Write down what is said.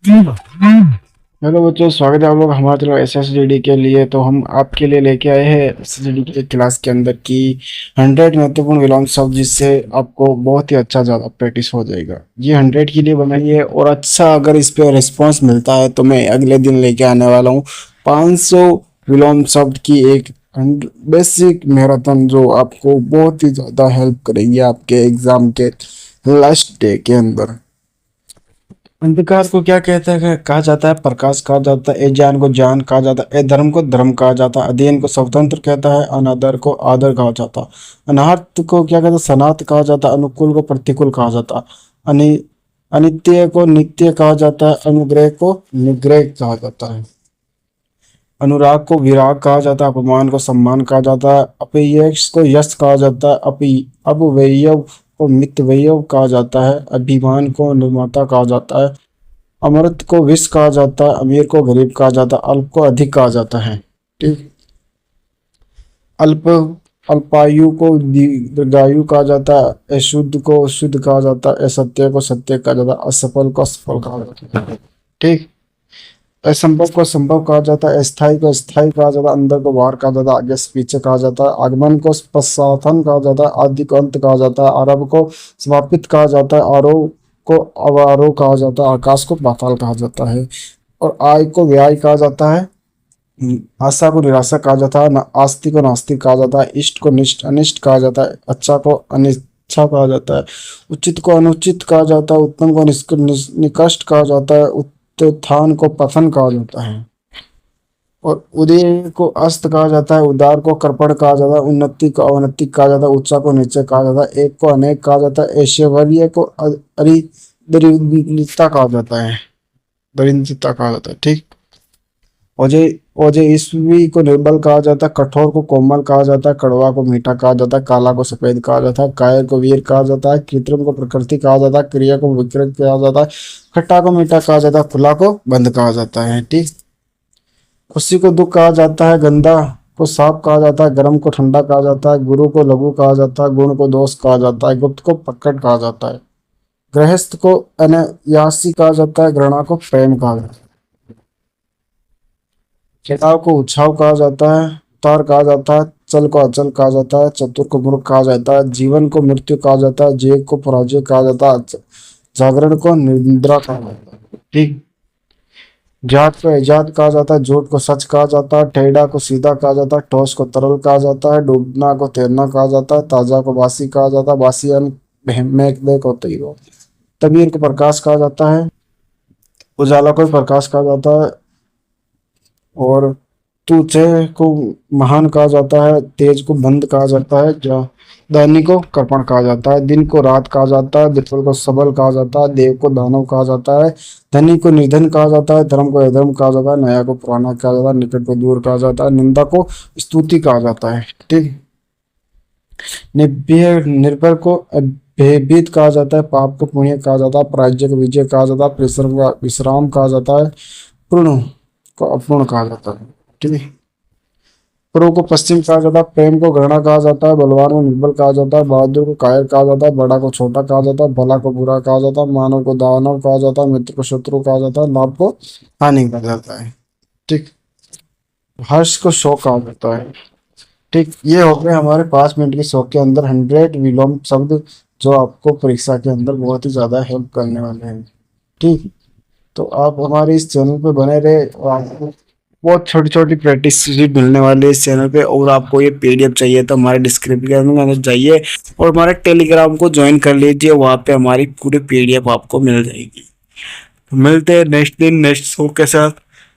Hello बच्चों, स्वागत है आप लोग हमारे तरफ एसएसडीडी के लिए। तो हम आपके लिए लेके आए हैं एसएसडीडी के क्लास के अंदर की 100 महत्वपूर्ण विलोम शब्द, जिससे आपको बहुत ही अच्छा ज़्यादा प्रैक्टिस हो जाएगा। ये 100 के लिए बनाई है, और अच्छा अगर इस पे रिस्पांस मिलता है तो मैं अगले दिन लेके आने वाला हूँ 500 विलोम शब्द की एक बेसिक मैराथन, जो आपको बहुत ही ज़्यादा हेल्प करेगी आपके एग्जाम के लास्ट डे के अंदर। अंधकार को क्या कहता है, कहा जाता है प्रकाश कहा जाता है, ज्ञान को ज्ञान कहा जाता है, धर्म को धर्म कहा जाता है, अध्ययन को स्वतंत्र कहता है, अनादर को आदर कहा जाता है, अनाहत को क्या कहता है सनात कहा जाता है, अनुकूल को प्रतिकूल कहा जाता है, अनि अनित्य को नित्य कहा जाता है, अनुग्रह को निग्रह कहा जाता है, अनुराग को विराग कहा जाता है, अपमान को सम्मान कहा जाता है, अपयश को यश कहा जाता है, अपव्यय को मितव्यय कहा जाता है, अभिमान को निर्माता कहा जाता है, अमृत को विष कहा जाता है, अमीर को गरीब कहा जाता है, अल्प को अधिक कहा जाता है। ठीक। अल्प अल्पायु को दीर्घायु कहा जाता है, अशुद्ध को शुद्ध कहा जाता है, असत्य को सत्य कहा जाता है, असफल को असफल कहा जाता है। ठीक। असंभव को संभव कहा जाता है, अस्थाई को स्थायी कहा जाता है, अंदर को बाहर कहा जाता है, आगे से पीछे कहा जाता है, आगमन को पश्चातन कहा जाता है, आदि को अंत कहा जाता है, आरभ को समापित कहा जाता है, आरोह को अवारोह कहा जाता है, आकाश को पाताल कहा जाता है, और आय को व्यय कहा जाता है, आशा को निराशा कहा जाता है, आस्तिक को नास्तिक कहा जाता है, इष्ट को निष्ठ अनिष्ट कहा जाता है, अच्छा को अनिच्छा कहा जाता है, उचित को अनुचित कहा जाता है, उत्तम को निकृष्ट कहा जाता है, उत्थान को पतन कहा जाता है, और उदय को अस्त कहा जाता है, उदार को कर्पण कहा जाता है, उन्नति को अवनति कहा जाता है, ऊंचा को नीचे कहा जाता है, एक को अनेक कहा जाता है, ऐश्वर्य को दरिद्रता कहा जाता है, दरिद्रता कहा जाता है। ठीक। ओजे ओजे ईस्वी को निर्बल कहा जाता है, कठोर को कोमल कहा जाता है, कड़वा को मीठा कहा जाता है, काला को सफेद कहा जाता है, कायर को वीर कहा जाता है, कृत्रिम को प्रकृति कहा जाता है, क्रिया को विकृत कहा जाता है, खट्टा को मीठा कहा जाता है, खुला को बंद कहा जाता है। ठीक। खुशी को दुख कहा जाता है, गंदा को साफ कहा जाता है, गर्म को ठंडा कहा जाता है, गुरु को लघु कहा जाता है, गुण को दोष कहा जाता है, गुप्त को प्रकट कहा जाता है, गृहस्थ को अनायासी कहा जाता है, घृणा को प्रेम कहा जाता है, खिलाव को उछाव कहा जाता है, उतार कहा जाता है, चल को अचल कहा जाता है, चतुर को मूर्ख कहा जाता है, जीवन को मृत्यु कहा जाता है, जय को पराजय कहा जाता है, जागरण को निद्रा कहा जाता है। ठीक। जात को इजाद कहा जाता है, झूठ को सच कहा जाता है, टेढ़ा को सीधा कहा जाता है, ठोस को तरल कहा जाता है, डूबना को तैरना कहा जाता है, ताजा को बासी कहा जाता है, बासी महकने को तैरो, तमीर को प्रकाश कहा जाता है, उजाला को प्रकाश कहा जाता है, और तुझे को महान कहा जाता है, तेज को बंद कहा जाता है, दानी को कर्पण कहा जाता है, दिन को रात कहा जाता है, विफल को सबल कहा जाता है, देव को दानव कहा जाता है, धनी को निर्धन कहा जाता है, धर्म को अधर्म कहा जाता है, नया को पुराना कहा जाता है, निकट को दूर कहा जाता है, निंदा को स्तुति कहा जाता है। ठीक। निर्भय को भयभीत कहा जाता है, पाप को पुण्य कहा जाता है, पराजय को विजय कहा जाता है, परिश्रम का विश्राम कहा जाता है, पूर्ण को अपूर्ण कहा जाता है। ठीक है। पूर्व को पश्चिम कहा जाता है, प्रेम को घृणा कहा जाता है, बलवान को निर्बल कहा जाता है, बहादुर को कायर कहा जाता है, बड़ा को छोटा कहा जाता है, भला को बुरा कहा जाता है, मानव को दानव कहा जाता है, मित्र को शत्रु कहा जाता है, लाभ को हानि कहा जाता है। ठीक। हर्ष को शोक कहा जाता है। ठीक। ये हो गए हमारे 5 मिनट के शौक के अंदर 100 विलोम शब्द, जो आपको परीक्षा के अंदर बहुत ही ज्यादा हेल्प करने वाले हैं। ठीक। तो आप हमारे इस चैनल पे बने रहे, और आपको बहुत छोटी छोटी प्रैक्टिस भी मिलने वाली है इस चैनल पे। और आपको ये पीडीएफ चाहिए तो हमारे डिस्क्रिप्शन में अंदर जाइए और हमारे टेलीग्राम को ज्वाइन कर लीजिए, वहाँ पे हमारी पूरी पीडीएफ आपको मिल जाएगी। तो मिलते हैं नेक्स्ट दिन नेक्स्ट शो के साथ।